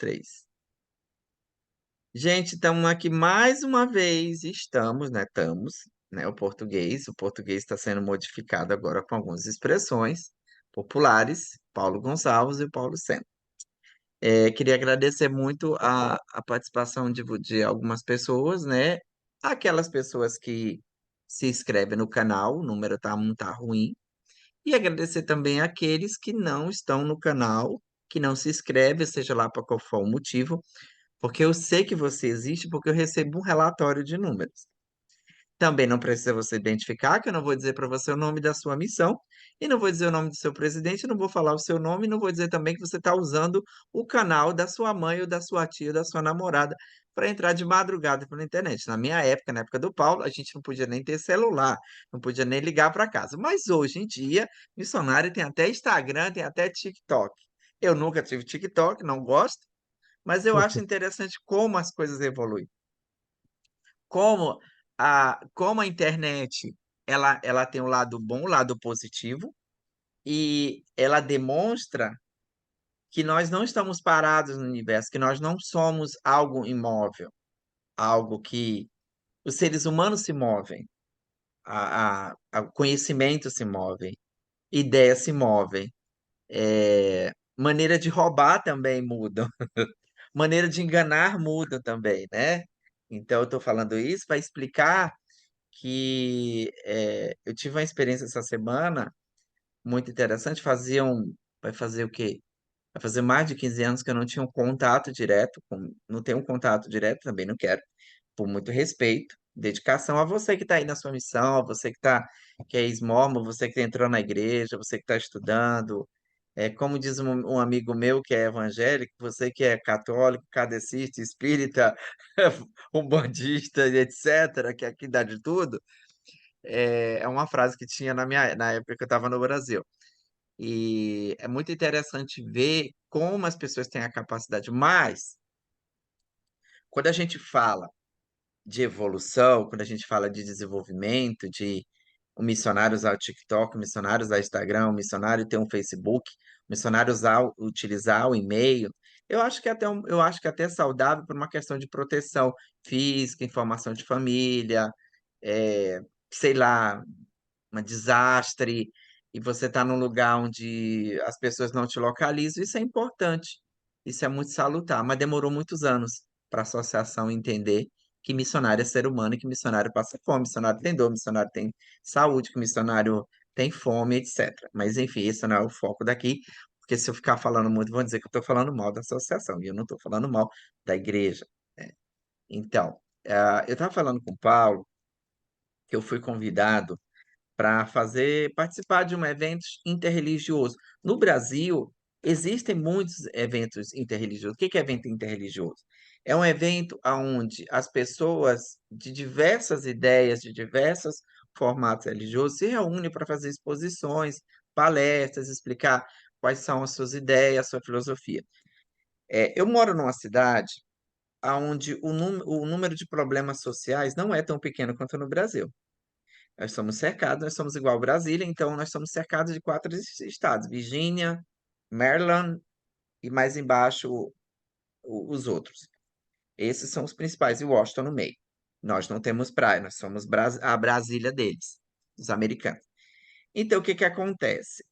3. Gente, estamos aqui mais uma vez, estamos, né? Estamos, né? O português está sendo modificado agora com algumas expressões populares, Paulo Gonçalves e Paulo Sena. Queria agradecer muito a participação de algumas pessoas, né? Aquelas pessoas que se inscrevem no canal, o número tá ruim. E agradecer também àqueles que não estão no canal, que não se inscrevem, seja lá para qual for o motivo, porque eu sei que você existe, porque eu recebo um relatório de números. Também não precisa você identificar, que eu não vou dizer para você o nome da sua missão, e não vou dizer o nome do seu presidente, não vou falar o seu nome, e não vou dizer também que você está usando o canal da sua mãe, ou da sua tia, ou da sua namorada, para entrar de madrugada pela internet. Na minha época, na época do Paulo, a gente não podia nem ter celular, não podia nem ligar para casa. Mas hoje em dia, missionário tem até Instagram, tem até TikTok. Eu nunca tive TikTok, não gosto, mas eu acho interessante como as coisas evoluem. Como a internet ela tem um lado bom, um lado positivo, e ela demonstra que nós não estamos parados no universo, que nós não somos algo imóvel, algo que os seres humanos se movem, o conhecimento se move, ideias se movem, maneira de roubar também muda, maneira de enganar muda também, né? Então, eu estou falando isso para explicar que eu tive uma experiência essa semana muito interessante. Vai fazer o quê? Vai fazer mais de 15 anos que eu não tinha um contato direto, não tenho um contato direto, também não quero, por muito respeito, dedicação a você que está aí na sua missão, a você que é ex-mormon, você que entrou na igreja, você que está estudando. Como diz um amigo meu que é evangélico, você que é católico, kardecista, espírita, umbandista, e etc., que aqui dá de tudo, é uma frase que tinha na época que eu estava no Brasil. E é muito interessante ver como as pessoas têm a capacidade. Mas, quando a gente fala de evolução, quando a gente fala de desenvolvimento, de o missionário usar o TikTok, o missionário usar o Instagram, o missionário ter um Facebook, o missionário utilizar o e-mail, eu acho que até é saudável por uma questão de proteção física, informação de família, é, sei lá, um desastre, e você está num lugar onde as pessoas não te localizam, isso é importante, isso é muito salutar, mas demorou muitos anos para a associação entender que missionário é ser humano e que missionário passa fome, missionário tem dor, missionário tem saúde, que missionário tem fome, etc. Mas, enfim, esse não é o foco daqui, porque se eu ficar falando muito, vão dizer que eu estou falando mal da associação, e eu não estou falando mal da igreja, né? Então, eu estava falando com o Paulo, que eu fui convidado para participar de um evento interreligioso. No Brasil, existem muitos eventos interreligiosos. O que é evento interreligioso? É um evento onde as pessoas de diversas ideias, de diversos formatos religiosos se reúnem para fazer exposições, palestras, explicar quais são as suas ideias, a sua filosofia. Eu moro numa cidade onde o número de problemas sociais não é tão pequeno quanto no Brasil. Nós somos igual Brasília, então nós somos cercados de 4 estados: Virgínia, Maryland e mais embaixo os outros. Esses são os principais, e Washington no meio. Nós não temos praia, nós somos a Brasília deles, dos americanos. Então, o que que acontece?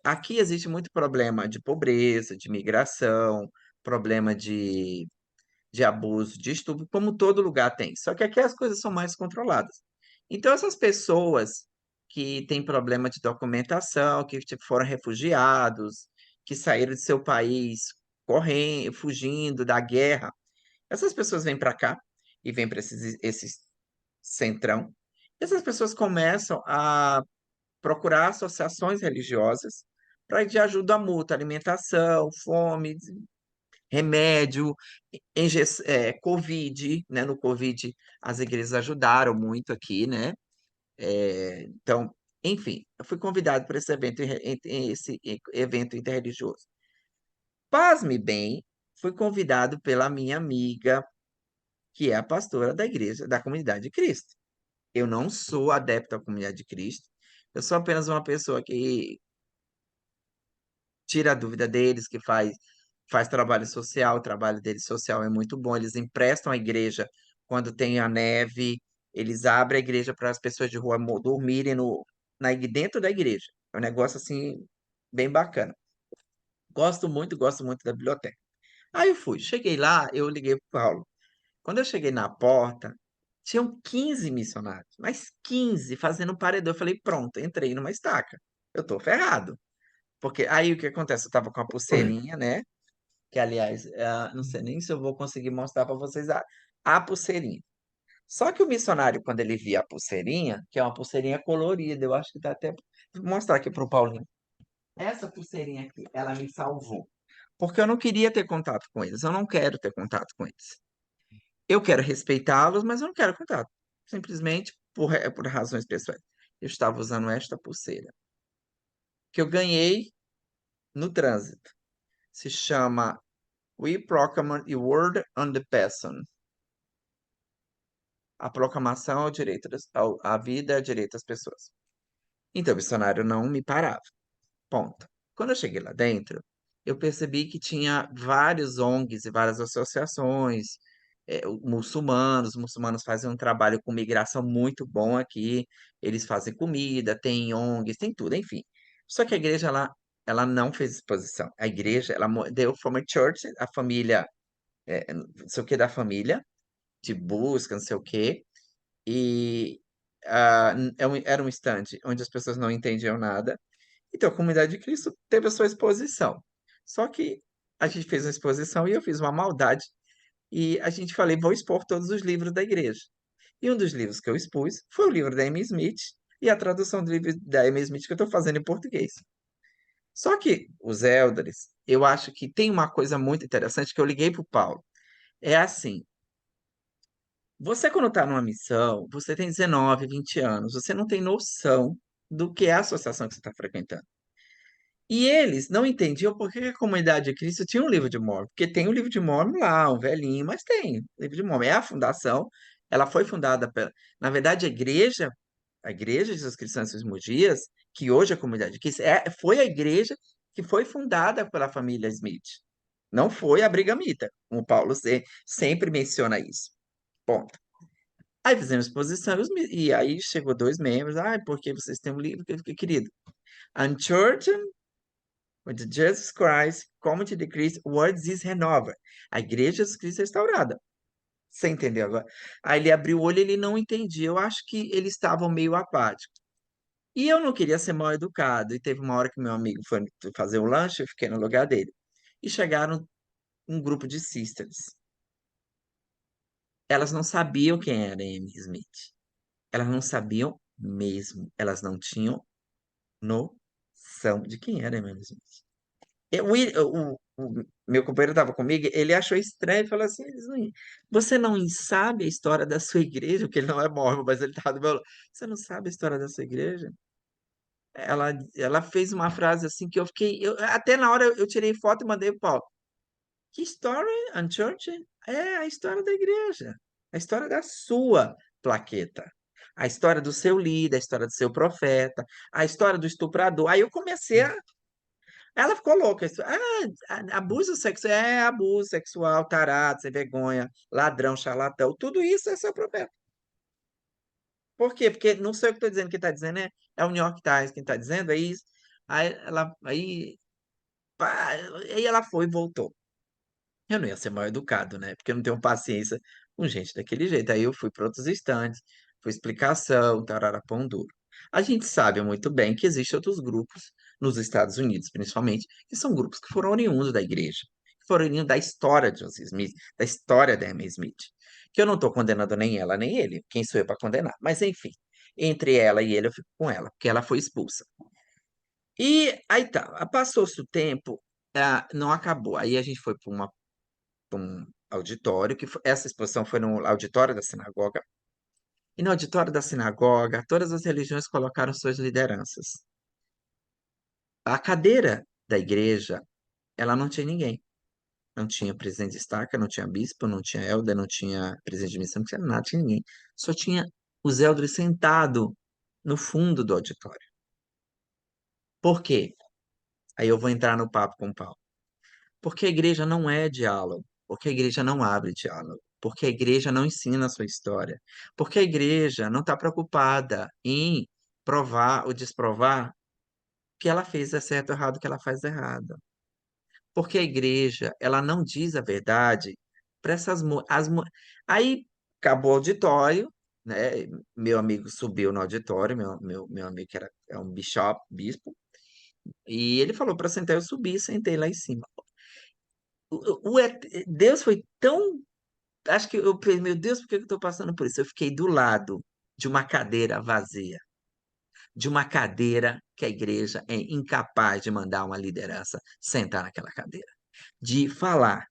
Aqui existe muito problema de pobreza, de migração, problema de abuso, de estupro, como todo lugar tem. Só que aqui as coisas são mais controladas. Então, essas pessoas que têm problema de documentação, que tipo, foram refugiados, que saíram de seu país correndo, fugindo da guerra, essas pessoas vêm para cá e vêm para esse centrão. Essas pessoas começam a procurar associações religiosas para de ajuda mútua, alimentação, fome, remédio, Covid, né? No Covid, as igrejas ajudaram muito aqui, né? Então, enfim, eu fui convidado para esse evento interreligioso. Pasme bem, fui convidado pela minha amiga, que é a pastora da igreja, da Comunidade de Cristo. Eu não sou adepto à Comunidade de Cristo, eu sou apenas uma pessoa que tira a dúvida deles, que faz. faz trabalho social, o trabalho dele social é muito bom. Eles emprestam a igreja quando tem a neve, eles abrem a igreja para as pessoas de rua dormirem dentro da igreja. É um negócio assim bem bacana. Gosto muito da biblioteca. Aí eu fui, cheguei lá, eu liguei pro Paulo. Quando eu cheguei na porta, tinham 15 missionários, mas 15 fazendo um paredão. Eu falei, pronto, entrei numa estaca. Eu tô ferrado. Porque aí o que acontece? Eu tava com a pulseirinha, né? Que, aliás, não sei nem se eu vou conseguir mostrar para vocês a pulseirinha. Só que o missionário, quando ele via a pulseirinha, que é uma pulseirinha colorida, eu acho que dá até. Vou mostrar aqui para o Paulinho. Essa pulseirinha aqui, ela me salvou. Porque eu não queria ter contato com eles, eu não quero ter contato com eles. Eu quero respeitá-los, mas eu não quero contato. Simplesmente por razões pessoais. Eu estava usando esta pulseira, que eu ganhei no trânsito. Se chama We Proclaim the Word on the Person. A proclamação ao direito à vida e ao direito das pessoas. Então, o missionário não me parava. Ponto. Quando eu cheguei lá dentro, eu percebi que tinha vários ONGs e várias associações, muçulmanos. Os muçulmanos fazem um trabalho com migração muito bom aqui. Eles fazem comida, tem ONGs, tem tudo, enfim. Só que a igreja lá, ela não fez exposição. A igreja, ela deu from a church, a família, não sei o que da família, de busca, não sei o quê. E era um stand onde as pessoas não entendiam nada. Então, a comunidade de Cristo teve a sua exposição. Só que a gente fez uma exposição e eu fiz uma maldade. E a gente falei, vou expor todos os livros da igreja. E um dos livros que eu expus foi o livro da Amy Smith e a tradução do livro da Amy Smith que eu estou fazendo em português. Só que os elders, eu acho que tem uma coisa muito interessante que eu liguei para o Paulo. É assim, você, quando está numa missão, você tem 19, 20 anos, você não tem noção do que é a associação que você está frequentando. E eles não entendiam por que a comunidade de Cristo tinha um livro de Mórmon, porque tem um livro de Mórmon lá, um velhinho, mas tem livro de Mórmon. É a fundação, ela foi fundada pela. Na verdade, a igreja de Jesus Cristo dos Últimos Dias, que hoje é a comunidade de Cristo, foi a igreja que foi fundada pela família Smith. Não foi a Brigamita. O Paulo sempre menciona isso. Ponto. Aí fizemos exposição e aí chegou dois membros. Ah, porque vocês têm um livro que eu fiquei, querido. Unchurched with Jesus Christ, Community de Cristo, Words is Renova. A igreja de Jesus Cristo é restaurada. Você entendeu agora? Aí ele abriu o olho e ele não entendia. Eu acho que eles estavam meio apáticos. E eu não queria ser mal educado. E teve uma hora que meu amigo foi fazer o lanche, eu fiquei no lugar dele. E chegaram um grupo de sisters. Elas não sabiam quem era Amy Smith. Elas não sabiam mesmo. Elas não tinham noção de quem era Amy Smith. O meu companheiro estava comigo, ele achou estranho e falou assim: Você não sabe a história da sua igreja? Porque ele não é mormon, mas ele estava do meu lado. Você não sabe a história da sua igreja? Ela fez uma frase assim que eu fiquei. Até na hora eu tirei foto e mandei pro Paulo. Que história, Unchurched? É a história da igreja. A história da sua plaqueta. A história do seu líder, a história do seu profeta, a história do estuprador. Aí eu comecei a. Ela ficou louca. Abuso sexual. É abuso sexual, tarado, sem vergonha, ladrão, charlatão. Tudo isso é seu profeta. Por quê? Porque não sei o que estou dizendo, quem está dizendo é o New York Times, quem está dizendo é isso. Pá, aí ela foi e voltou. Eu não ia ser mal educado, né? Porque eu não tenho paciência com gente daquele jeito. Aí eu fui para outros estandes, fui explicação, tarara pão duro. A gente sabe muito bem que existem outros grupos, nos Estados Unidos principalmente, que são grupos que foram oriundos da igreja, que foram oriundos da história de Joseph Smith, da história da Emma Smith. Que eu não estou condenando nem ela nem ele. Quem sou eu para condenar? Mas enfim, entre ela e ele eu fico com ela, porque ela foi expulsa. E aí tá, passou-se o tempo, não acabou. Aí a gente foi para um auditório, essa exposição foi no auditório da sinagoga, e no auditório da sinagoga, todas as religiões colocaram suas lideranças. A cadeira da igreja, ela não tinha ninguém. Não tinha presidente de estaca, não tinha bispo, não tinha elder, não tinha presidente de missão, não tinha nada, tinha ninguém. Só tinha os elders sentados no fundo do auditório. Por quê? Aí eu vou entrar no papo com o Paulo. Porque a igreja não é diálogo, porque a igreja não abre diálogo, porque a igreja não ensina a sua história, porque a igreja não está preocupada em provar ou desprovar que ela fez é certo ou errado, que ela faz errado. Porque a igreja, ela não diz a verdade para Aí acabou o auditório, né? Meu amigo subiu no auditório, meu amigo que é um bispo, e ele falou para sentar, eu subi, sentei lá em cima. Deus foi tão. Acho que eu pensei, meu Deus, por que eu estou passando por isso? Eu fiquei do lado de uma cadeira vazia, de uma cadeira que a igreja é incapaz de mandar uma liderança sentar naquela cadeira, de falar.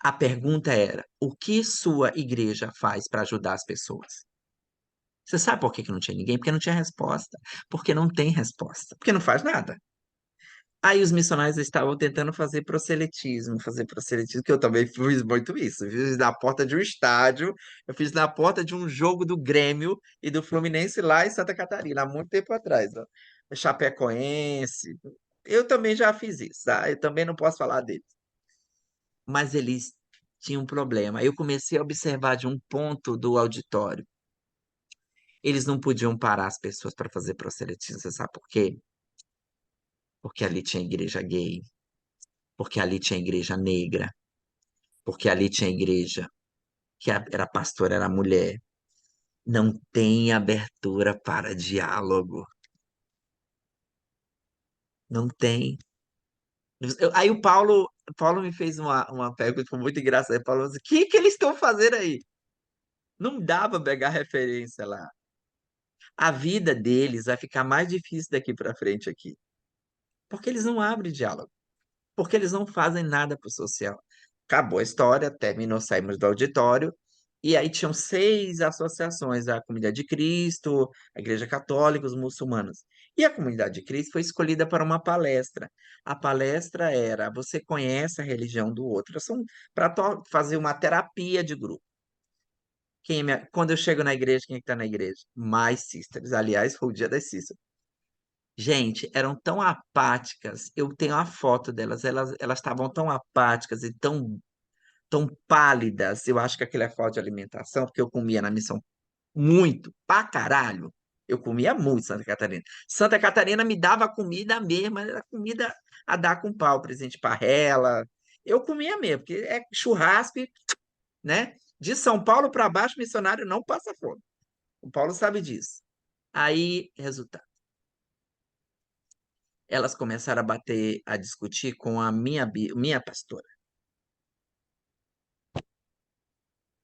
A pergunta era: o que sua igreja faz para ajudar as pessoas? Você sabe por que que não tinha ninguém? Porque não tinha resposta. Porque não tem resposta. Porque não faz nada. Aí os missionários estavam tentando fazer proselitismo, que eu também fiz muito isso. Eu fiz na porta de um estádio, eu fiz na porta de um jogo do Grêmio e do Fluminense lá em Santa Catarina, há muito tempo atrás, ó. Chapecoense. Eu também já fiz isso, tá? Eu também não posso falar deles. Mas eles tinham um problema. Eu comecei a observar de um ponto do auditório. Eles não podiam parar as pessoas para fazer proselitismo, você sabe por quê? Porque ali tinha igreja gay, porque ali tinha igreja negra, porque ali tinha igreja que era pastora, era mulher. Não tem abertura para diálogo. Não tem. Aí o Paulo me fez uma pergunta muito engraçada. O Paulo falou assim, o que que eles estão fazendo aí? Não dá para pegar referência lá. A vida deles vai ficar mais difícil daqui para frente aqui. Porque eles não abrem diálogo. Porque eles não fazem nada para o social. Acabou a história, terminou, saímos do auditório, e aí tinham 6 associações, a Comunidade de Cristo, a Igreja Católica, os muçulmanos. E a Comunidade de Cristo foi escolhida para uma palestra. A palestra era: você conhece a religião do outro? São para fazer uma terapia de grupo. Quando eu chego na igreja, quem é que está na igreja? Mais sisters. Aliás, foi o dia das sisters. Gente, eram tão apáticas. Eu tenho a foto delas. Elas estavam tão apáticas e tão pálidas. Eu acho que aquilo é falta de alimentação, porque eu comia na missão muito, pra caralho. Eu comia muito Santa Catarina. Santa Catarina me dava comida mesmo, era comida a dar com pau, presente parrela. Eu comia mesmo, porque é churrasco, né? De São Paulo para baixo, missionário não passa fome. O Paulo sabe disso. Aí, resultado. Elas começaram a bater, a discutir com a minha pastora,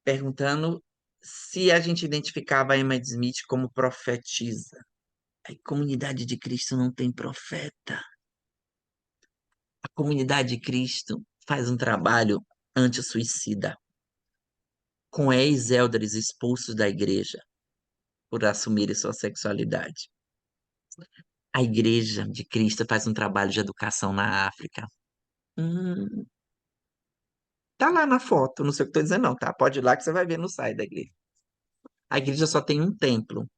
perguntando se a gente identificava a Emma Smith como profetisa. A comunidade de Cristo não tem profeta. A comunidade de Cristo faz um trabalho anti-suicida, com ex-élderes expulsos da igreja por assumirem sua sexualidade. A igreja de Cristo faz um trabalho de educação na África. Hum, tá lá na foto, não sei o que estou dizendo, não, tá? Pode ir lá que você vai ver no site da igreja. A igreja só tem um templo,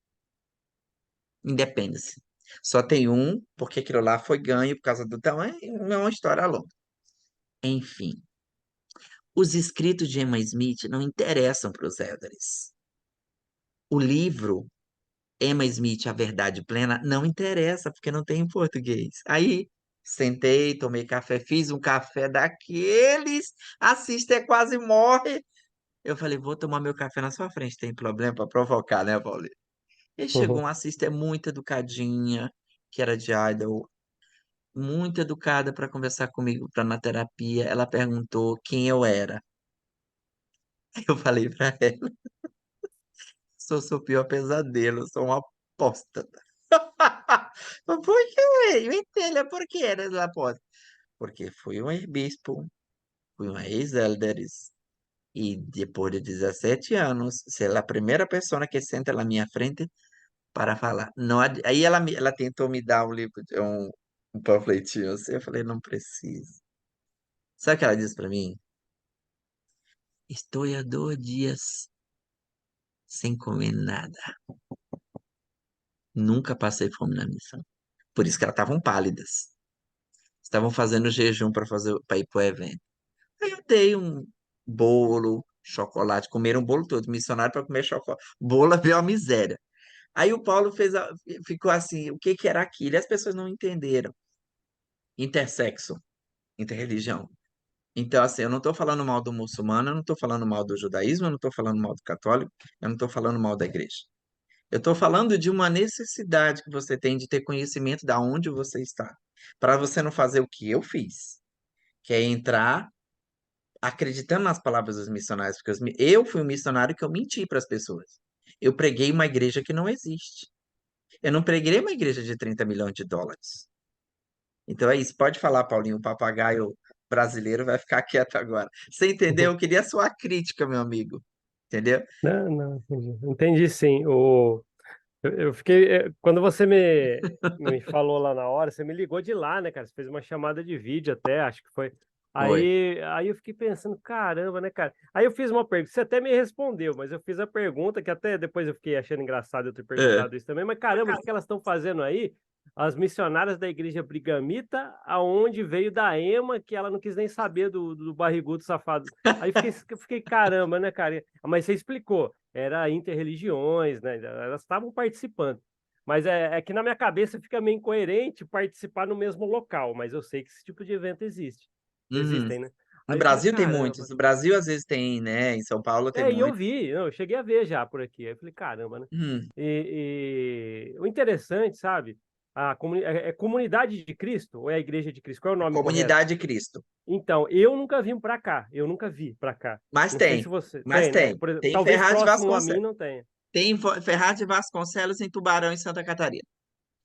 Independence. Só tem um, porque aquilo lá foi ganho por causa do tamanho, não é uma história longa. Enfim, os escritos de Emma Smith não interessam para os élderes. O livro Emma Smith, A Verdade Plena, não interessa, porque não tem em português. Aí, sentei, tomei café, fiz um café daqueles, a Sister quase morre. Eu falei, vou tomar meu café na sua frente, tem problema para provocar, né, Paulinho? E chegou uma Sister muito educadinha, que era de Idol, muito educada para conversar comigo para na terapia. Ela perguntou quem eu era. Eu falei para ela, sou seu pior pesadelo, sou uma apóstata. Por quê? Me entenda, por que era apóstata? Porque fui um ex-bispo, fui um ex-élderes, e depois de 17 anos, ser a primeira pessoa que senta na minha frente para falar. Não, aí ela tentou me dar um livro, um panfletinho assim, eu falei, não preciso. Sabe o que ela disse para mim? Estou há 2 dias sem comer nada. Nunca passei fome na missão. Por isso que elas estavam pálidas. estavam fazendo jejum para ir pro evento. Aí eu dei um bolo, chocolate, comeram o bolo todo, missionário para comer chocolate. Bolo é uma miséria. Aí o Paulo ficou assim, o que que era aquilo? E as pessoas não entenderam. Intersexo, interreligião. Então, assim, eu não estou falando mal do muçulmano, eu não estou falando mal do judaísmo, eu não estou falando mal do católico, eu não estou falando mal da igreja. Eu estou falando de uma necessidade que você tem de ter conhecimento da onde você está, para você não fazer o que eu fiz, que é entrar acreditando nas palavras dos missionários, porque eu fui um missionário que eu menti para as pessoas. Eu preguei uma igreja que não existe. Eu não preguei uma igreja de 30 milhões de dólares. Então é isso. Pode falar, Paulinho, o papagaio brasileiro vai ficar quieto agora. Você entendeu? Eu queria a sua crítica, meu amigo. Entendeu? Não, não, entendi. Entendi sim. Eu fiquei. Quando você me falou lá na hora, você me ligou de lá, né, cara? Você fez uma chamada de vídeo até, acho que foi. Oi. Aí eu fiquei pensando, caramba, né, cara? Aí eu fiz uma pergunta, você até me respondeu, mas eu fiz a pergunta que até depois eu fiquei achando engraçado eu ter É. perguntado isso também. Mas caramba, o que que elas estão fazendo aí? As missionárias da igreja Brigamita, aonde veio da Ema, que ela não quis nem saber do barrigudo safado. Aí eu fiquei, caramba, né, cara? Mas você explicou, era interreligiões, né? Elas estavam participando. Mas é que na minha cabeça fica meio incoerente participar no mesmo local, mas eu sei que esse tipo de evento existe. Uhum. Existem, né? No Aí eu falei, Brasil tem muitos. caramba. No Brasil, às vezes, tem, né? Em São Paulo tem E eu muitos. vi, não, eu cheguei a ver já por aqui. Aí eu falei, caramba, né? Uhum. O interessante, sabe? É comunidade de Cristo ou é a Igreja de Cristo? Qual é o nome correto? Comunidade de Cristo. Então, eu nunca vim pra cá. Eu nunca vi pra cá. Mas Não sei se tem. você Mas tem, né? tem. Por exemplo, Tem talvez Ferraz de próximo a mim Vasconcelos. não tenha. Tem Ferraz de Vasconcelos em Tubarão, em Santa Catarina.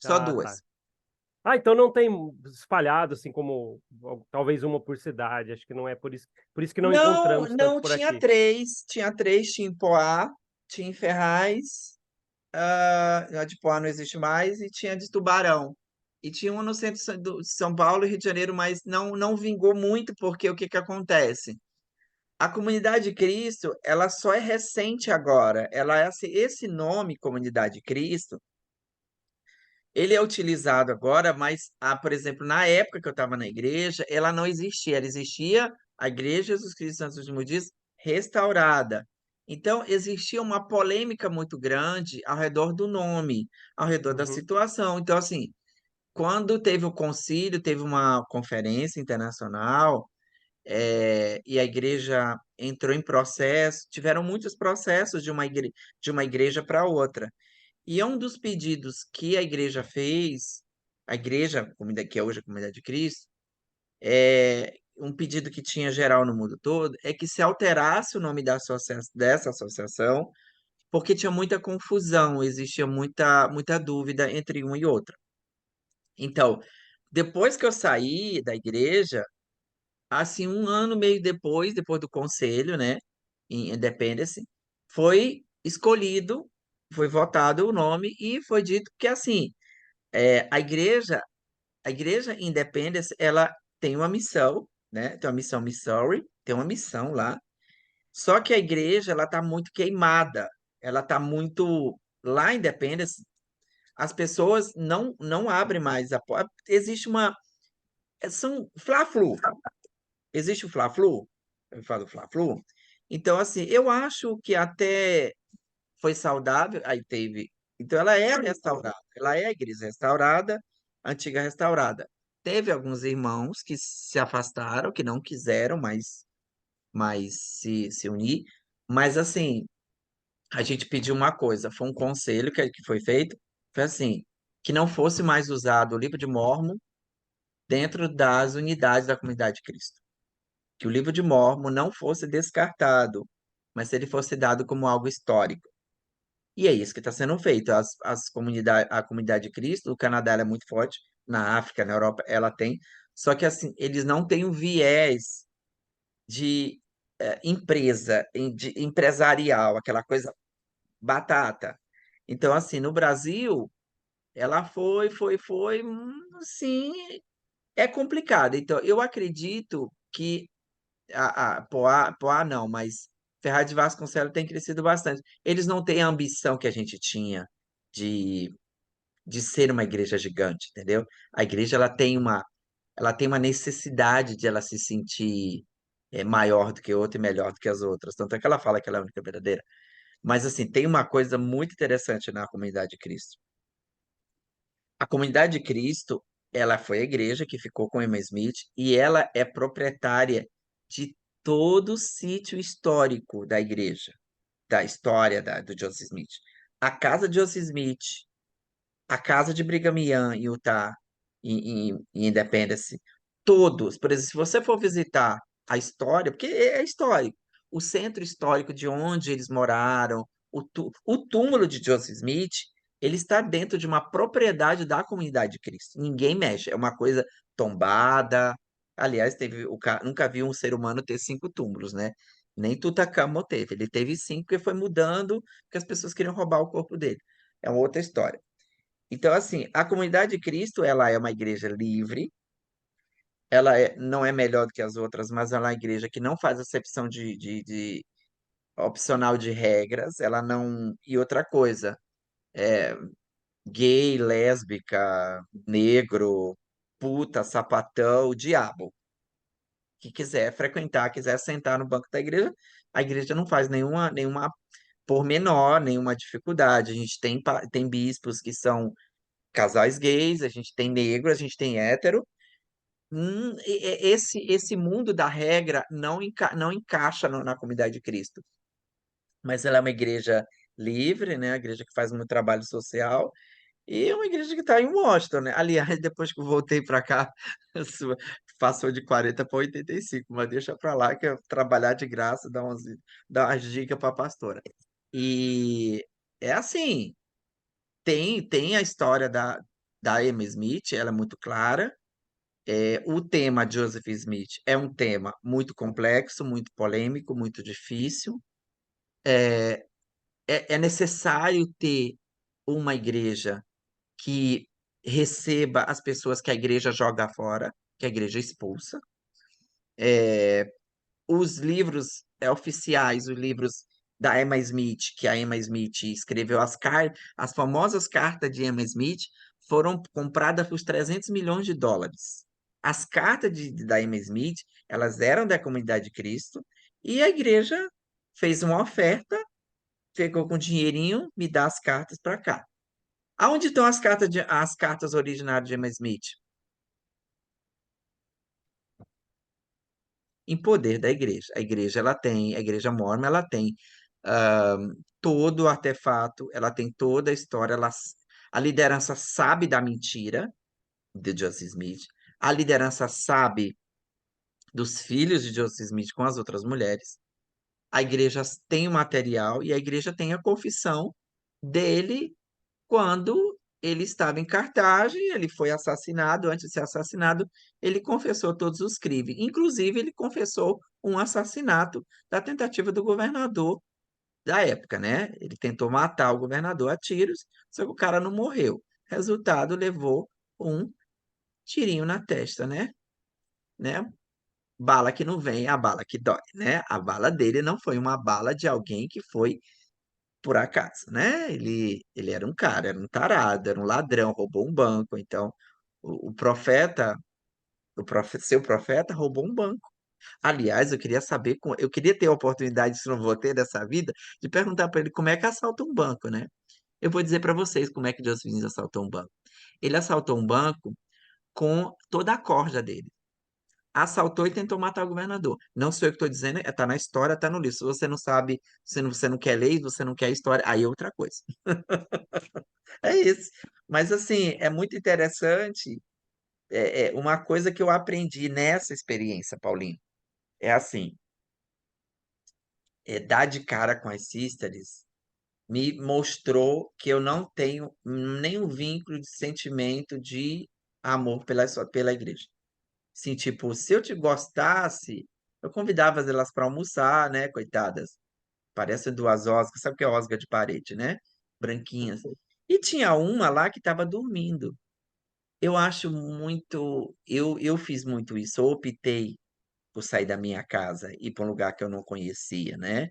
Só Ah, tá. duas. Então não tem espalhado assim como talvez uma por cidade. Acho que não é por isso que não Não, encontramos tanto não, por tinha aqui. três. Tinha três, tinha em Poá, tinha em Ferraz, a de Poá não existe mais, e tinha de Tubarão. E tinha uma no centro de São Paulo e Rio de Janeiro, mas não vingou muito, porque o que que acontece? A Comunidade de Cristo, ela só é recente agora. Ela é esse nome, Comunidade de Cristo, ele é utilizado agora, mas, por exemplo, na época que eu estava na igreja, ela não existia. Ela existia a Igreja Jesus Cristo Santos dos Últimos Dias restaurada. Então, existia uma polêmica muito grande ao redor do nome, ao redor da Uhum, situação. Então, assim, quando teve o concílio, teve uma conferência internacional, e a igreja entrou em processo, tiveram muitos processos de uma igreja para outra. E é um dos pedidos que a igreja fez, a igreja, que é hoje a Comunidade de Cristo, um pedido que tinha geral no mundo todo, é que se alterasse o nome dessa associação, porque tinha muita confusão, existia muita dúvida entre um e outro. Então, depois que eu saí da igreja, assim, um ano meio depois do conselho, né, em Independence, foi escolhido, foi votado o nome e foi dito que, assim, a igreja Independence, ela tem uma missão, né, tem uma missão Missouri, tem uma missão lá, só que a igreja, ela tá muito queimada, ela tá muito, lá em Independence, as pessoas não abrem mais a porta, existe são fla-flu, existe o Fla-Flu, eu falo Fla-Flu. Então, assim, eu acho que até foi saudável, aí teve. Então, ela é restaurada, ela é a igreja restaurada, antiga restaurada. Teve alguns irmãos que se afastaram, que não quiseram mais se unir, mas, assim, a gente pediu uma coisa, foi um conselho que foi feito, foi assim, que não fosse mais usado o livro de Mórmon dentro das unidades da comunidade de Cristo, que o livro de Mórmon não fosse descartado, mas ele fosse dado como algo histórico. E é isso que está sendo feito. A comunidade de Cristo, o Canadá ela é muito forte, na África, na Europa, ela tem, só que assim, eles não têm o viés de empresa, de empresarial, aquela coisa batata. Então, assim, no Brasil, ela assim, é complicado. Então, eu acredito que Poá não, mas Ferraz de Vasconcelos tem crescido bastante. Eles não têm a ambição que a gente tinha de, de ser uma igreja gigante, entendeu? A igreja ela tem ela tem uma necessidade de ela se sentir maior do que outra e melhor do que as outras. Tanto é que ela fala que ela é a única verdadeira. Mas, assim, tem uma coisa muito interessante na comunidade de Cristo. A comunidade de Cristo, ela foi a igreja que ficou com Emma Smith e ela é proprietária de todo o sítio histórico da igreja, da história do Joseph Smith. A casa de Joseph Smith, a casa de Brigham Young em Utah, em Independence, todos, por exemplo, se você for visitar a história, porque é histórico, o centro histórico de onde eles moraram, o túmulo de Joseph Smith, ele está dentro de uma propriedade da comunidade de Cristo. Ninguém mexe, é uma coisa tombada. Aliás, nunca vi um ser humano ter 5 túmulos, né? Nem Tutankhamon teve. Ele teve 5 porque foi mudando, porque as pessoas queriam roubar o corpo dele. É uma outra história. Então, assim, a comunidade de Cristo, ela é uma igreja livre, não é melhor do que as outras, mas ela é uma igreja que não faz acepção de opcional de regras, ela não. E outra coisa, gay, lésbica, negro, puta, sapatão, diabo, que quiser frequentar, quiser sentar no banco da igreja, a igreja não faz nenhuma pormenor, nenhuma dificuldade. A gente tem bispos que são casais gays, a gente tem negro, a gente tem hétero. Esse mundo da regra não encaixa na comunidade de Cristo. Mas ela é uma igreja livre, né? Uma igreja que faz muito trabalho social e é uma igreja que está em Washington, né? Aliás, depois que eu voltei para cá, passou de 40 para 85, mas deixa para lá que eu trabalhar de graça dá umas dicas para a pastora. E é assim, tem a história da Emma Smith, ela é muito clara. O tema Joseph Smith é um tema muito complexo, muito polêmico, muito difícil. É necessário ter uma igreja que receba as pessoas que a igreja joga fora, que a igreja expulsa. Os livros oficiais, os livros da Emma Smith, que a Emma Smith escreveu, as famosas cartas de Emma Smith, foram compradas por 300 milhões de dólares. As cartas da Emma Smith, elas eram da Comunidade de Cristo, e a igreja fez uma oferta, pegou com dinheirinho, me dá as cartas para cá. Aonde estão as cartas originárias de Emma Smith? Em poder da igreja. A igreja mormon, ela tem ah, todo o artefato, ela tem toda a história, a liderança sabe da mentira de Joseph Smith, a liderança sabe dos filhos de Joseph Smith com as outras mulheres, a igreja tem o material e a igreja tem a confissão dele quando ele estava em Cartagem, ele foi assassinado. Antes de ser assassinado, ele confessou todos os crimes. Inclusive, ele confessou um assassinato da tentativa do governador da época, né? Ele tentou matar o governador a tiros, só que o cara não morreu. Resultado, levou um tirinho na testa, né? Bala que não vem, a bala que dói, né? A bala dele não foi uma bala de alguém que foi por acaso, né? Ele era um cara, era um tarado, era um ladrão, roubou um banco. Então, o profeta, seu profeta roubou um banco. Aliás, eu queria saber, eu queria ter a oportunidade, se não vou ter dessa vida, de perguntar para ele como é que assalta um banco, né? Eu vou dizer para vocês como é que Joseph Smith assaltou um banco. Ele assaltou um banco com toda a corda dele. Assaltou e tentou matar o governador. Não sou eu que estou dizendo, está na história, está no livro. Se você não sabe, se você não quer ler, você não quer história, aí é outra coisa. É isso. Mas assim, é muito interessante. Uma coisa que eu aprendi nessa experiência, Paulinho, é assim, dar de cara com as sisters me mostrou que eu não tenho nenhum vínculo de sentimento de amor pela igreja. Assim, tipo, se eu te gostasse, eu convidava elas para almoçar, né, coitadas. Parecem 2 osgas, sabe o que é osga de parede, né? Branquinhas. E tinha uma lá que estava dormindo. Eu acho muito. Eu fiz muito isso. Eu optei por sair da minha casa e ir para um lugar que eu não conhecia, né?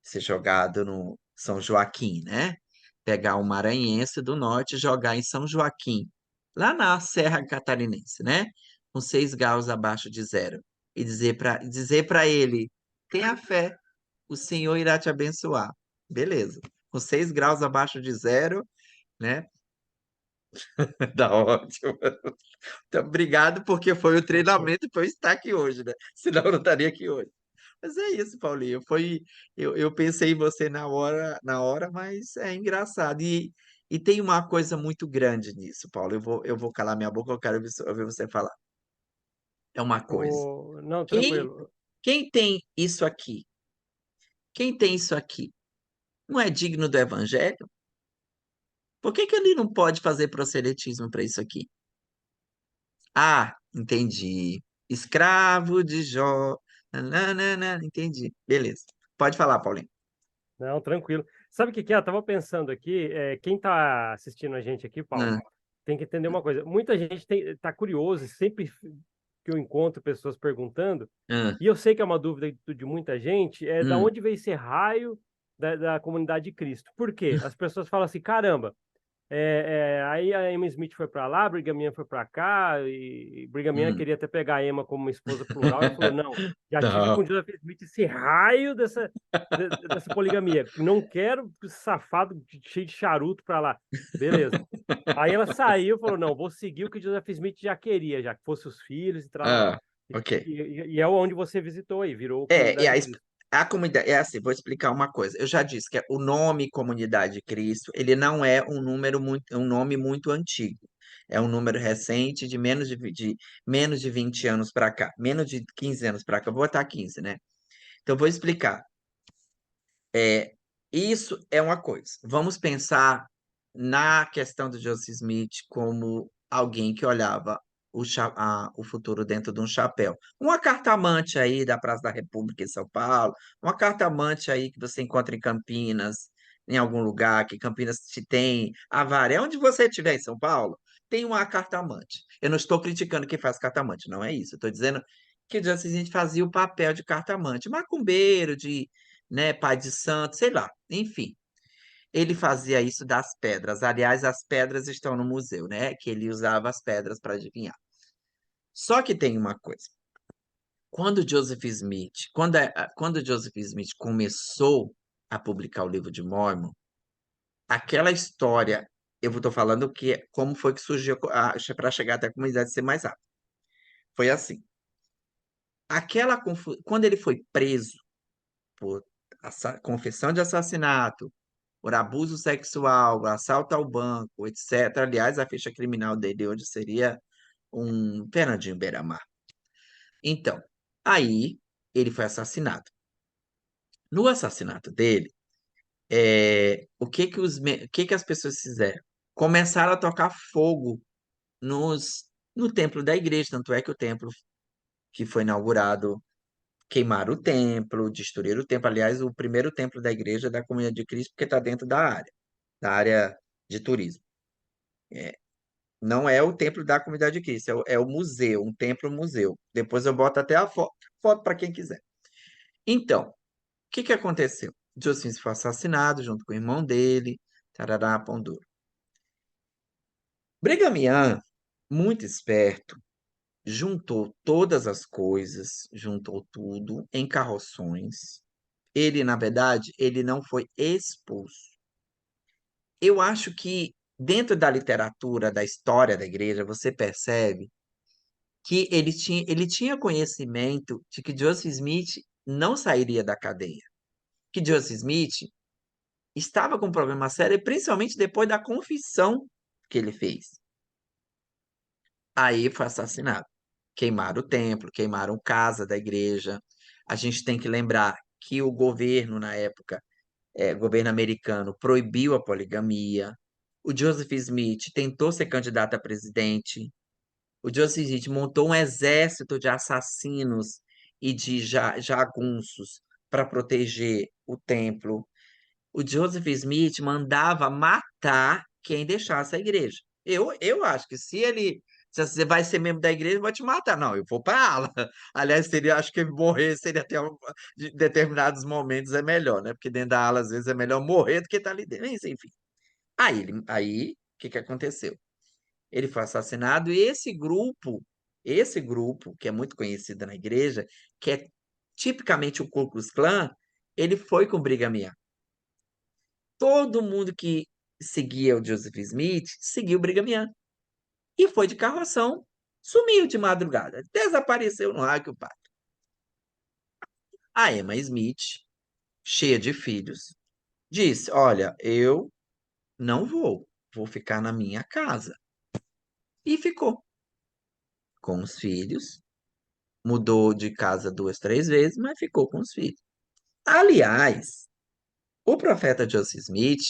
Ser jogado no São Joaquim, né? Pegar o Maranhense do Norte e jogar em São Joaquim, lá na Serra Catarinense, né? com 6 graus abaixo de zero e dizer para ele: tenha fé, o Senhor irá te abençoar. Beleza. Com 6 graus abaixo de zero, né? Tá ótimo. Então, obrigado, porque foi o treinamento para eu estar aqui hoje, né? Senão eu não estaria aqui hoje. Mas é isso, Paulinho. Eu pensei em você na hora, mas é engraçado. E tem uma coisa muito grande nisso, Paulo. Eu vou calar minha boca, eu quero ouvir você falar. É uma coisa. Não, Quem, tranquilo. quem tem isso aqui? Quem tem isso aqui? Não é digno do evangelho? Por que que ele não pode fazer proselitismo para isso aqui? Ah, entendi. Escravo de Jó. Nananana, entendi. Beleza. Pode falar, Paulinho. Não, tranquilo. Sabe o que que é? Eu tava pensando aqui, quem tá assistindo a gente aqui, Paulo, Ah, tem que entender uma coisa. Muita gente tá curioso, e sempre que eu encontro pessoas perguntando, ah, e eu sei que é uma dúvida de muita gente, é da hum, onde veio esse raio da comunidade de Cristo. Por quê? As pessoas falam assim, caramba, aí a Emma Smith foi para lá, Brigham Young foi para cá, e Brigham Young hum. queria até pegar a Emma como uma esposa plural, e falou, não, já tive com Não. o Joseph Smith esse raio dessa poligamia, não quero esse safado cheio de charuto para lá. Beleza. Aí ela saiu e falou, não, vou seguir o que Joseph Smith já queria, já que fosse os filhos e tralalá. Ah, ok. E é onde você visitou aí, virou E Comunidade a, de Cristo. a comunidade, é assim, vou explicar uma coisa. Eu já disse que o nome Comunidade de Cristo, ele não é um nome muito antigo. É um número recente de menos de 20 anos para cá, menos de 15 anos para cá. Vou botar 15, né? Então, eu vou explicar. É, isso é uma coisa. Vamos pensar na questão do Joseph Smith como alguém que olhava o futuro dentro de um chapéu. Uma cartamante aí da Praça da República em São Paulo, uma cartamante aí que você encontra em Campinas, em algum lugar, que Campinas te tem, Avaré, onde você estiver em São Paulo, tem uma cartamante. Eu não estou criticando quem faz cartamante, não é isso. Eu estou dizendo que o Joseph Smith fazia o papel de cartamante, macumbeiro, de, né, pai de santo, sei lá, enfim. Ele fazia isso das pedras. Aliás, as pedras estão no museu, né? Que ele usava as pedras para adivinhar. Só que tem uma coisa. Quando Joseph Smith começou a publicar o livro de Mormon, aquela história, eu estou falando que como foi que surgiu para chegar até a comunidade ser mais rápido. Foi assim. Quando ele foi preso por confissão de assassinato, por abuso sexual, assalto ao banco, etc. Aliás, a ficha criminal dele hoje seria um Fernandinho Beiramar. Então, aí ele foi assassinado. No assassinato dele, o que que as pessoas fizeram? Começaram a tocar fogo no templo da igreja, tanto é que o templo que foi inaugurado queimaram o templo, destruíram o templo. Aliás, o primeiro templo da igreja é da Comunidade de Cristo, porque está dentro da área de turismo. Não é o templo da Comunidade de Cristo, é o museu, um templo-museu. Depois eu boto até a foto para quem quiser. Então, o que que aconteceu? Joseph foi assassinado junto com o irmão dele, tarará, pão duro. Brigham Young, muito esperto, juntou todas as coisas, juntou tudo em carroções. Ele, na verdade, ele não foi expulso. Eu acho que dentro da literatura, da história da igreja, você percebe que ele tinha conhecimento de que Joseph Smith não sairia da cadeia, que Joseph Smith estava com um problema sério, principalmente depois da confissão que ele fez. Aí foi assassinado. Queimaram o templo, queimaram casa da igreja. A gente tem que lembrar que o governo, na época, governo americano, proibiu a poligamia. O Joseph Smith tentou ser candidato a presidente. O Joseph Smith montou um exército de assassinos e de jagunços para proteger o templo. O Joseph Smith mandava matar quem deixasse a igreja. Eu acho que se você vai ser membro da igreja, eu vou te matar. Não, eu vou para a ala. Aliás, acho que morrer seria até de determinados momentos é melhor, né? Porque dentro da ala, às vezes, é melhor morrer do que estar ali dentro. Mas, enfim. Aí, o que que aconteceu? Ele foi assassinado e esse grupo, esse grupo, que é muito conhecido na igreja, que é tipicamente o Ku Klux Klan, ele foi com Brigham Young. Todo mundo que seguia o Joseph Smith seguiu o Brigham Young. E foi de carroção, sumiu de madrugada, desapareceu no raio que o pato. A Emma Smith, cheia de filhos, disse: Olha, eu não vou ficar na minha casa. E ficou com os filhos, mudou de casa 2, 3 vezes, mas ficou com os filhos. Aliás, o profeta Joseph Smith,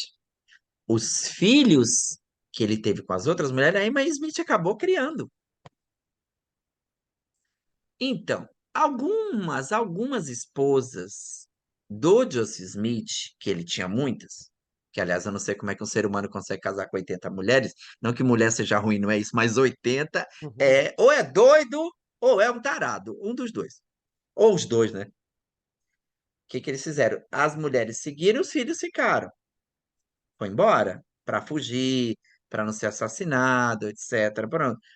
os filhos que ele teve com as outras mulheres, a Emma Smith acabou criando. Então, algumas esposas do Joseph Smith, que ele tinha muitas, que aliás eu não sei como é que um ser humano consegue casar com 80 mulheres, não que mulher seja ruim, não é isso, mas 80 Uhum. ou é doido ou é um tarado, um dos dois. Ou os dois, né? O que que eles fizeram? As mulheres seguiram, os filhos ficaram. Foi embora para fugir, para não ser assassinado, etc.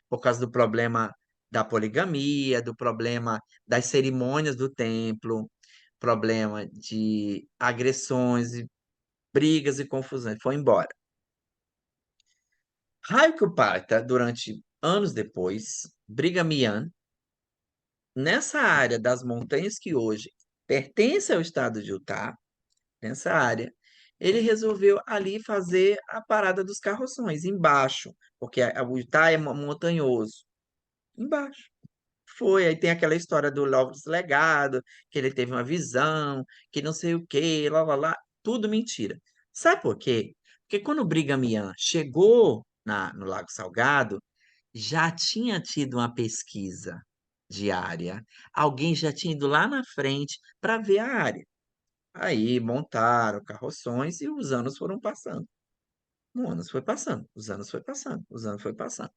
Por causa do problema da poligamia, do problema das cerimônias do templo, problema de agressões, e brigas e confusões. Foi embora. Raio que o parta, durante anos depois, Brigham Young, nessa área das montanhas que hoje pertence ao estado de Utah, nessa área, ele resolveu ali fazer a parada dos carroções, embaixo, porque o Utah é montanhoso, embaixo. Foi, aí tem aquela história do Lawrence Legado, que ele teve uma visão, que não sei o quê, lá, tudo mentira. Sabe por quê? Porque quando o Brigham Young chegou no Lago Salgado, já tinha tido uma pesquisa diária, alguém já tinha ido lá na frente para ver a área. Aí montaram carroções e os anos foram passando. Os anos foi passando, os anos foi passando, os anos foi passando.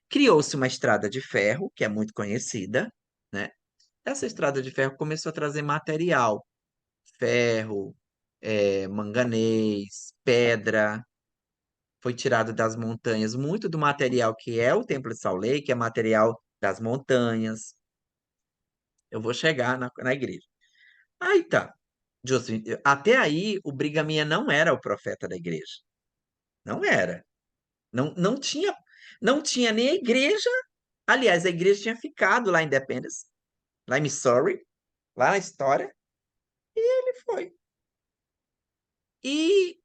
Criou-se uma estrada de ferro, que é muito conhecida, né? Essa estrada de ferro começou a trazer material, ferro, manganês, pedra. Foi tirado das montanhas muito do material que é o Templo de Salt Lake, que é material das montanhas. Eu vou chegar na igreja. Aí tá. Até aí, o Brigham Young não era o profeta da igreja. Não era. Não tinha nem a igreja. Aliás, a igreja tinha ficado lá em Independence, lá em Missouri, lá na história, e ele foi. E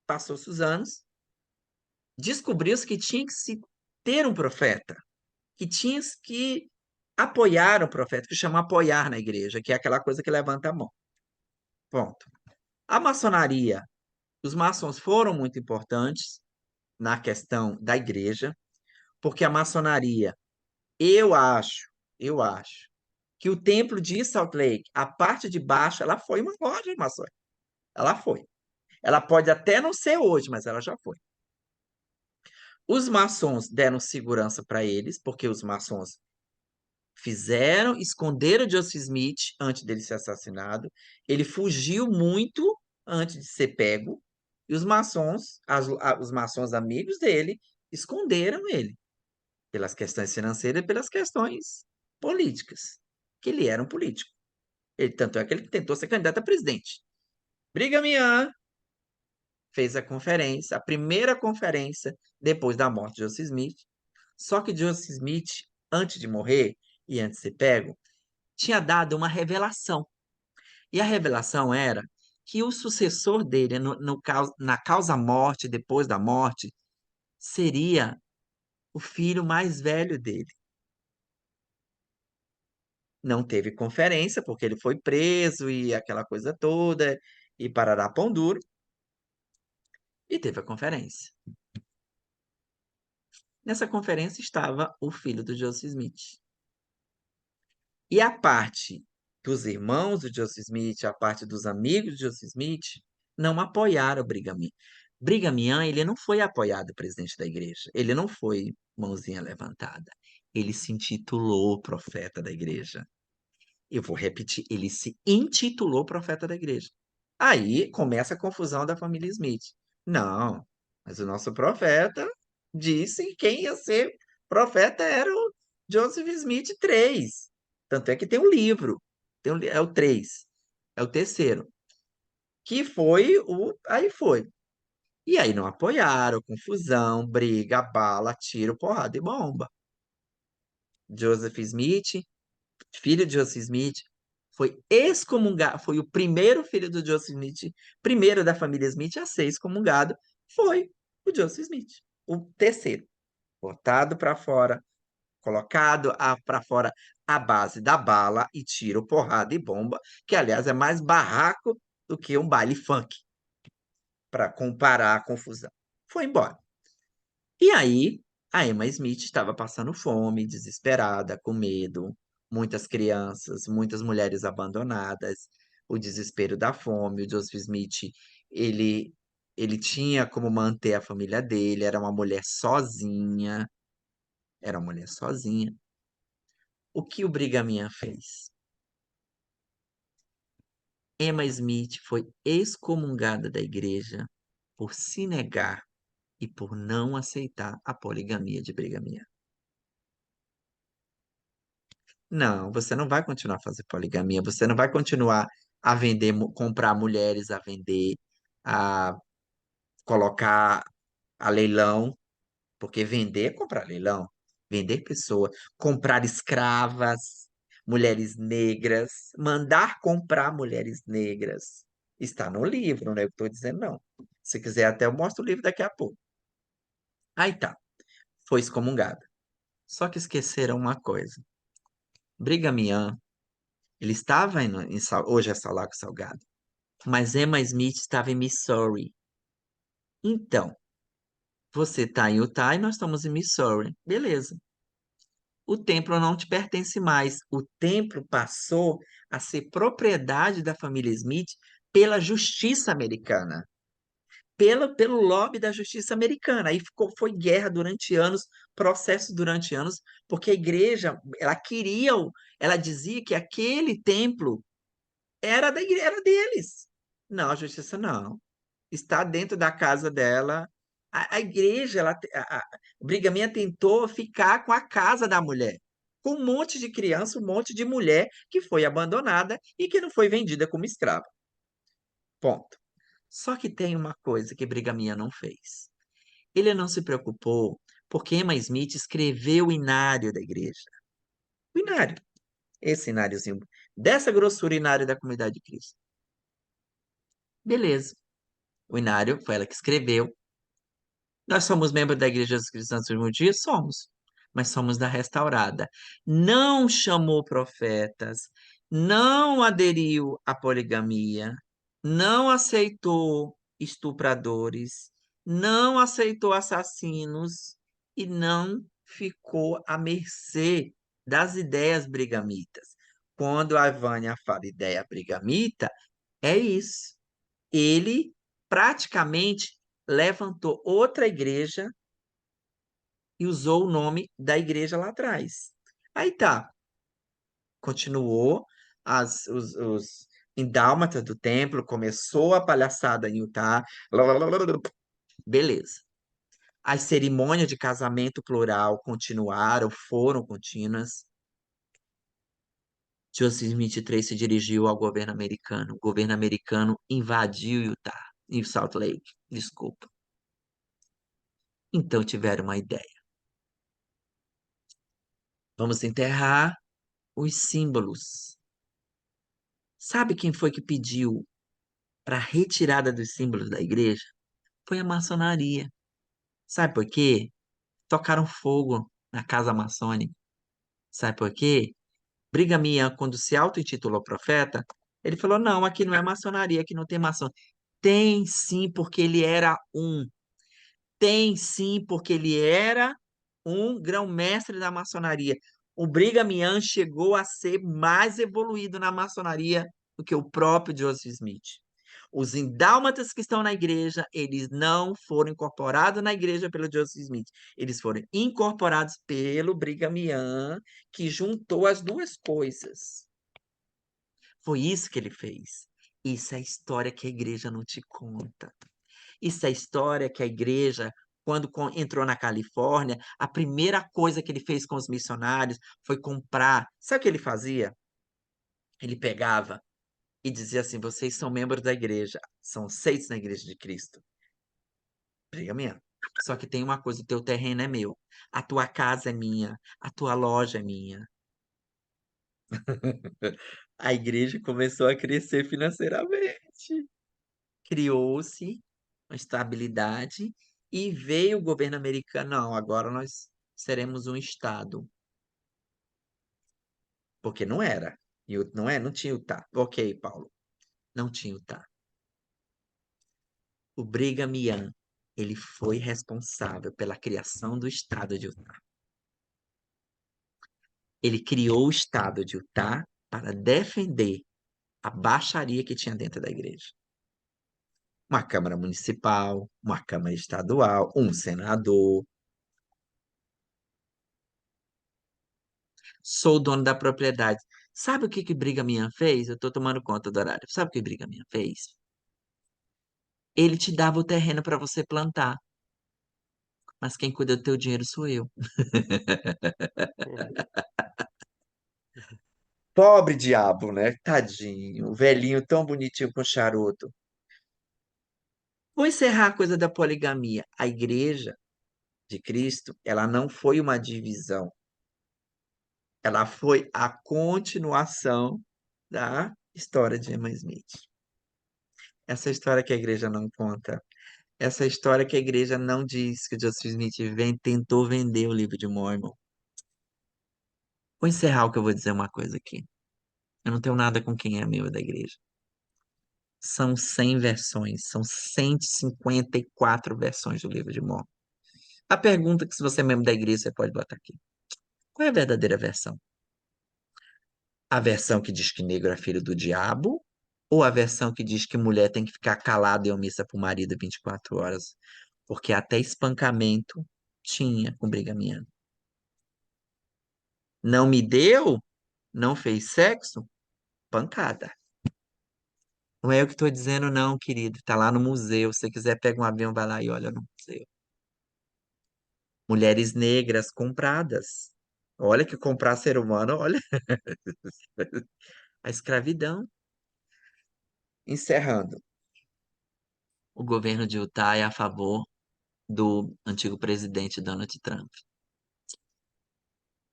passou-se os anos, descobriu-se que tinha que se ter um profeta, que tinha que apoiar o profeta, que chama apoiar na igreja, que é aquela coisa que levanta a mão. Ponto. A maçonaria, os maçons foram muito importantes na questão da igreja, porque a maçonaria, eu acho, eu acho, que o templo de Salt Lake, a parte de baixo, ela foi uma loja maçônica. Ela foi. Ela pode até não ser hoje, mas ela já foi. Os maçons deram segurança para eles, porque os maçons esconderam Joseph Smith antes dele ser assassinado. Ele fugiu muito antes de ser pego. E os maçons, os maçons amigos dele, esconderam ele pelas questões financeiras e pelas questões políticas, que ele era um político. Tanto é que ele tentou ser candidato a presidente. Brigham Young fez a conferência, a primeira conferência depois da morte de Joseph Smith. Só que Joseph Smith, antes de morrer e antes de ser pego, tinha dado uma revelação. E a revelação era que o sucessor dele na causa morte, depois da morte, seria o filho mais velho dele. Não teve conferência, porque ele foi preso e aquela coisa toda, e parará pão duro, e teve a conferência. Nessa conferência estava o filho do Joseph Smith. E a parte dos irmãos do Joseph Smith, a parte dos amigos de Joseph Smith, não apoiaram o Brigham Young. Brigham Young, ele não foi apoiado presidente da igreja. Ele não foi mãozinha levantada. Ele se intitulou profeta da igreja. Eu vou repetir, ele se intitulou profeta da igreja. Aí começa a confusão da família Smith. Não, mas o nosso profeta disse que quem ia ser profeta era o Joseph Smith 3. Tanto é que tem um livro. É o 3. É o terceiro. Que foi o. Aí foi. E aí não apoiaram, confusão, briga, bala, tiro, porrada e bomba. Joseph Smith, filho de Joseph Smith, foi excomungado, foi o primeiro filho do Joseph Smith, primeiro da família Smith a ser excomungado, foi o Joseph Smith, o terceiro, botado para fora, colocado para fora à base da bala e tiro, porrada e bomba, que aliás é mais barraco do que um baile funk, para comparar a confusão. Foi embora. E aí, a Emma Smith estava passando fome, desesperada, com medo, muitas crianças, muitas mulheres abandonadas, o desespero da fome. O Joseph Smith, ele, ele tinha como manter a família dele, era uma mulher sozinha. O que o Brigaminha fez? Emma Smith foi excomungada da igreja por se negar e por não aceitar a poligamia de Brigaminha. Não, você não vai continuar a fazer poligamia, você não vai continuar a vender, comprar mulheres a vender, a colocar a leilão, porque vender é comprar leilão, vender pessoa, comprar escravas, mulheres negras, mandar comprar mulheres negras. Está no livro, não é o que eu estou dizendo, não. Se quiser, até eu mostro o livro daqui a pouco. Aí tá, foi excomungada. Só que esqueceram uma coisa. Brigamian, ele estava hoje é Sal Lago Salgado, mas Emma Smith estava em Missouri. Então, você está em Utah e nós estamos em Missouri. Beleza. O templo não te pertence mais. O templo passou a ser propriedade da família Smith pela justiça americana, pelo lobby da justiça americana. Aí foi guerra durante anos, processo durante anos, porque a igreja, ela dizia que aquele templo era deles. Não, a justiça não. Está dentro da casa dela. A igreja, o Brigaminha tentou ficar com a casa da mulher, com um monte de criança, um monte de mulher que foi abandonada e que não foi vendida como escrava. Ponto. Só que tem uma coisa que Brigaminha não fez. Ele não se preocupou porque Emma Smith escreveu o inário da igreja. O inário. Esse ináriozinho, dessa grossura inário da comunidade de Cristo. Beleza. O inário foi ela que escreveu. Nós somos membros da Igreja dos Cristãos do Último Dia? Somos, mas somos da restaurada. Não chamou profetas, não aderiu à poligamia, não aceitou estupradores, não aceitou assassinos e não ficou à mercê das ideias brigamitas. Quando a Vânia fala ideia brigamita, é isso. Ele praticamente levantou outra igreja e usou o nome da igreja lá atrás. Aí tá, continuou os endálmatas do templo, começou a palhaçada em Utah, beleza. As cerimônias de casamento plural continuaram, foram contínuas. Joseph Smith III se dirigiu ao governo americano. O governo americano invadiu Utah, e Salt Lake, desculpa. Então tiveram uma ideia. Vamos enterrar os símbolos. Sabe quem foi que pediu para a retirada dos símbolos da igreja? Foi a maçonaria. Sabe por quê? Tocaram fogo na casa maçônica. Sabe por quê? Brigham Young, quando se auto-intitulou profeta, ele falou: não, aqui não é maçonaria, aqui não tem maçom. Tem sim, porque ele era um. Tem sim, porque ele era um grão-mestre da maçonaria. O Brigham Young chegou a ser mais evoluído na maçonaria do que o próprio Joseph Smith. Os indálmatas que estão na igreja, eles não foram incorporados na igreja pelo Joseph Smith. Eles foram incorporados pelo Brigham Young, que juntou as duas coisas. Foi isso que ele fez. Isso é a história que a igreja não te conta. Isso é a história que a igreja quando entrou na Califórnia, a primeira coisa que ele fez com os missionários foi comprar. Sabe o que ele fazia? Ele pegava e dizia assim: vocês são membros da igreja, são aceitos na igreja de Cristo. Briga mesmo. Só que tem uma coisa: o teu terreno é meu, a tua casa é minha, a tua loja é minha. A igreja começou a crescer financeiramente. Criou-se uma estabilidade e veio o governo americano. Não, agora nós seremos um estado. Porque não era. Não é, não tinha Utah. Ok, Paulo, não tinha Utah. O Brigham Young, ele foi responsável pela criação do estado de Utah. Ele criou o estado de Utah para defender a baixaria que tinha dentro da igreja. Uma Câmara Municipal, uma Câmara Estadual, um senador. Sou o dono da propriedade. Sabe o que que Brigham Young fez? Eu estou tomando conta do horário. Sabe o que Brigham Young fez? Ele te dava o terreno para você plantar, mas quem cuida do teu dinheiro sou eu. Uhum. Pobre diabo, né? Tadinho, o velhinho tão bonitinho com charuto. Vou encerrar a coisa da poligamia. A igreja de Cristo, ela não foi uma divisão, ela foi a continuação da história de Emma Smith. Essa história que a igreja não conta. Essa história que a igreja não diz que o Joseph Smith tentou vender o livro de Mormon. Vou encerrar o que eu vou dizer uma coisa aqui. Eu não tenho nada com quem é meu da igreja. São 100 versões, são 154 versões do livro de Mormon. A pergunta que se você é membro da igreja, você pode botar aqui. Qual é a verdadeira versão? A versão que diz que negro é filho do diabo? Ou a versão que diz que mulher tem que ficar calada e omissa para o marido 24 horas? Porque até espancamento tinha com brigamiano. Não me deu? Não fez sexo? Pancada. Não é eu que estou dizendo, não, querido. Está lá no museu. Se você quiser, pega um avião, vai lá e olha no museu. Mulheres negras compradas. Olha que comprar ser humano, olha a escravidão. Encerrando. O governo de Utah é a favor do antigo presidente Donald Trump.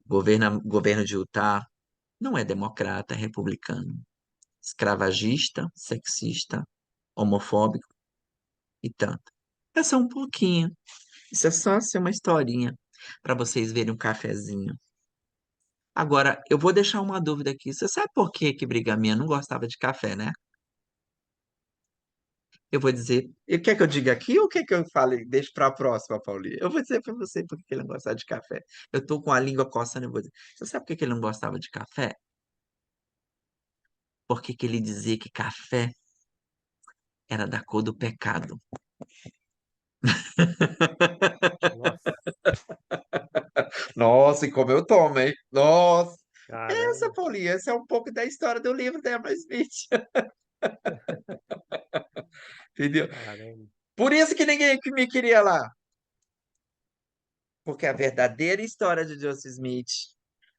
Governo de Utah não é democrata, é republicano. Escravagista, sexista, homofóbico e tanto. É só um pouquinho. Isso é só assim, uma historinha para vocês verem um cafezinho. Agora, eu vou deixar uma dúvida aqui. Você sabe por que que Brigaminha não gostava de café, né? Eu vou dizer. E quer que eu diga aqui ou quer que eu fale? Deixe para a próxima, Paulinha. Eu vou dizer para você por que que ele não gostava de café. Eu tô com a língua coçando, eu vou dizer. Você sabe por que que ele não gostava de café? Porque que ele dizia que café era da cor do pecado. Nossa, Nossa, e como eu tomo, hein? Nossa! Essa, caramba. Paulinha, essa é um pouco da história do livro da Emma Smith. Entendeu? Caramba. Por isso que ninguém que me queria lá. Porque a verdadeira história de Joseph Smith,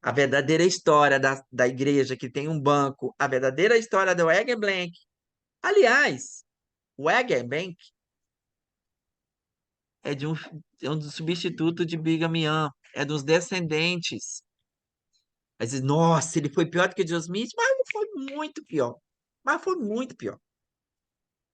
a verdadeira história da igreja que tem um banco, a verdadeira história do Egg Blank. Aliás, o Egg Bank é é um substituto de Brigham Young, é dos descendentes. Aí diz, nossa, ele foi pior do que Joseph Smith, mas ele foi muito pior. Mas foi muito pior.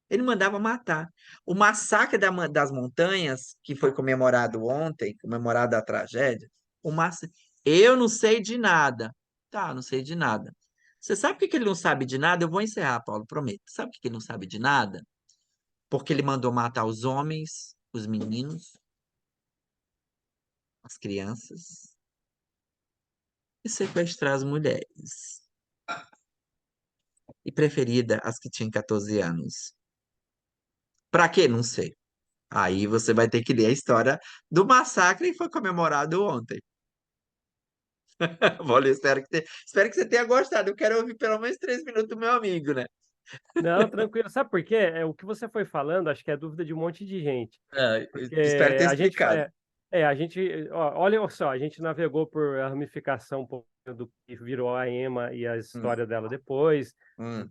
Ele mandava matar. O massacre das montanhas, que foi comemorado ontem, comemorado a tragédia, o massa... eu não sei de nada. Tá, não sei de nada. Você sabe por que que ele não sabe de nada? Eu vou encerrar, Paulo, prometo. Sabe por que que ele não sabe de nada? Porque ele mandou matar os homens, os meninos, as crianças e sequestrar as mulheres. E preferida as que tinham 14 anos. Pra quê? Não sei. Aí você vai ter que ler a história do massacre que foi comemorado ontem. Vou ler, espero que você tenha gostado. Eu quero ouvir pelo menos 3 minutos do meu amigo, né? Não, tranquilo. Sabe por quê? O que você foi falando, acho que é dúvida de um monte de gente. Eu espero Porque ter a gente, explicado. a gente, olha só, a gente navegou por a ramificação um pouco do que virou a EMA e a Hum, história dela depois. hum,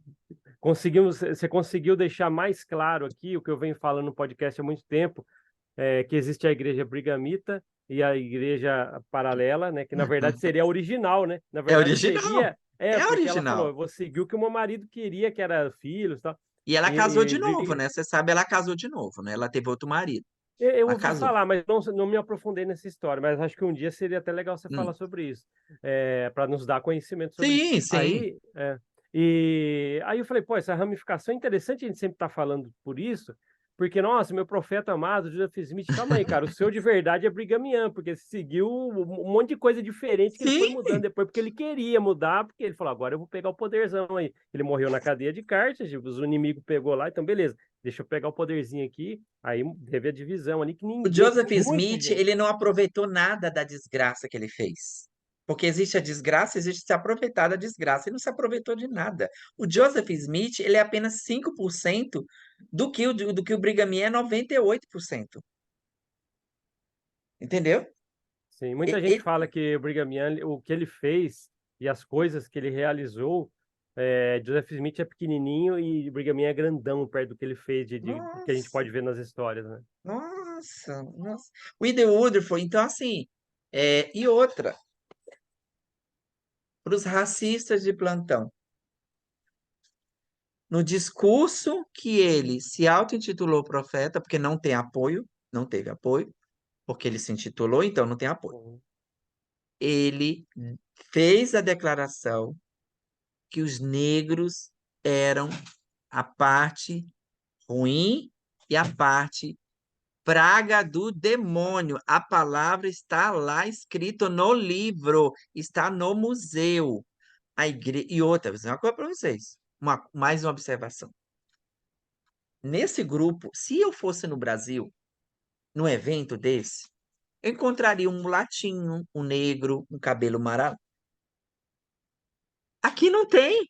Você conseguiu deixar mais claro aqui o que eu venho falando no podcast há muito tempo, que existe a igreja brigamita e a igreja paralela, né? Que na verdade seria a original, né? Na É verdade original. seria, É porque ela falou, original. eu vou seguir o que o meu marido queria, que era filhos, tal. E ela casou de novo, E né? Você sabe, ela casou de novo, né? Ela teve outro marido. eu Ela ouvi casou. falar, mas não me aprofundei nessa história. Mas acho que um dia seria até legal você Hum. falar sobre isso, para nos dar conhecimento sobre isso. Sim, sim. Aí eu falei, pô, essa ramificação é interessante a gente sempre estar falando por isso, porque, nossa, meu profeta amado, Joseph Smith, calma aí, cara, o seu de verdade é Brigham porque seguiu um monte de coisa diferente que ele foi Sim. mudando depois, porque ele queria mudar, porque ele falou, agora eu vou pegar o poderzão aí. Ele morreu na cadeia de Carthage, os inimigos pegou lá, então beleza, deixa eu pegar o poderzinho aqui. Aí teve a divisão ali que O ninguém, Joseph muita Smith, gente. ele não aproveitou nada da desgraça que ele fez. Porque existe a desgraça, existe se aproveitar da desgraça. Ele não se aproveitou de nada. O Joseph Smith, ele é apenas 5% do que o Brigham Young é 98%. Entendeu? Sim, muita gente E- fala que o Brigham Young, o que ele fez e as coisas que ele realizou, Joseph Smith é pequenininho e Brigham Young é grandão perto do que ele fez, que a gente nossa, pode ver nas histórias, né? nossa. O Ide Woodruff, então assim, e outra, para os racistas de plantão. No discurso que ele se auto-intitulou profeta, porque não tem apoio, não teve apoio, porque ele se intitulou, então não tem apoio. Uhum. Ele fez a declaração que os negros eram a parte ruim e a parte praga do demônio. A palavra está lá escrito no livro, está no museu. A igreja e outra, vou dizer uma coisa para vocês, mais uma observação. Nesse grupo, se eu fosse no Brasil, num evento desse, eu encontraria um mulatinho, um negro, um cabelo amarelo. Aqui não tem,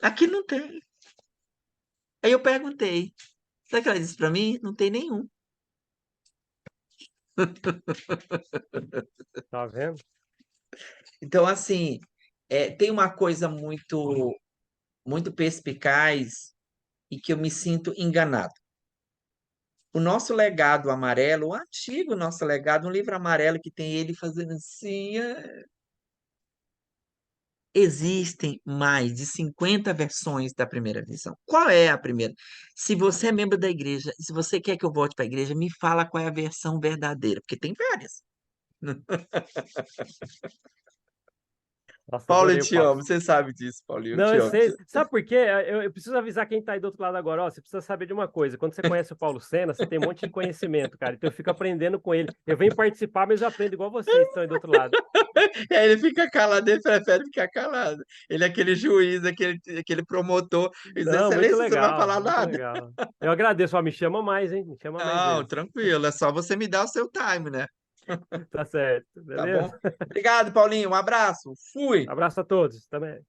aqui não tem. Aí eu perguntei, sabe o que ela disse para mim? Não tem nenhum. Tá vendo? Então, assim, tem uma coisa muito, muito perspicaz e que eu me sinto enganado. O nosso legado amarelo, o antigo nosso legado, um livro amarelo que tem ele fazendo assim. Existem mais de 50 versões da primeira visão. Qual é a primeira? Se você é membro da igreja, se você quer que eu volte para a igreja, me fala qual é a versão verdadeira, porque tem várias. Nossa, Paulo, eu adorei o te papo. amo, você sabe disso, Paulinho, eu Não, te eu amo. sei. Sabe por quê? Eu preciso avisar quem tá aí do outro lado agora. Ó, você precisa saber de uma coisa. Quando você conhece o Paulo Sena, você tem um monte de conhecimento, cara. Então eu fico aprendendo com ele. Eu venho participar, mas eu aprendo igual vocês que estão aí do outro lado. E aí ele fica calado, ele prefere ficar calado. Ele é aquele juiz, aquele promotor. Ele diz, Não, muito excelência, você não vai legal, falar muito nada. legal. Eu agradeço. Ó, me chama mais, hein? Me chama mais Não, vezes. tranquilo, é só você me dar o seu time, né? Tá certo, Tá bom? beleza? Obrigado, Paulinho, um abraço. Fui. Abraço a todos também.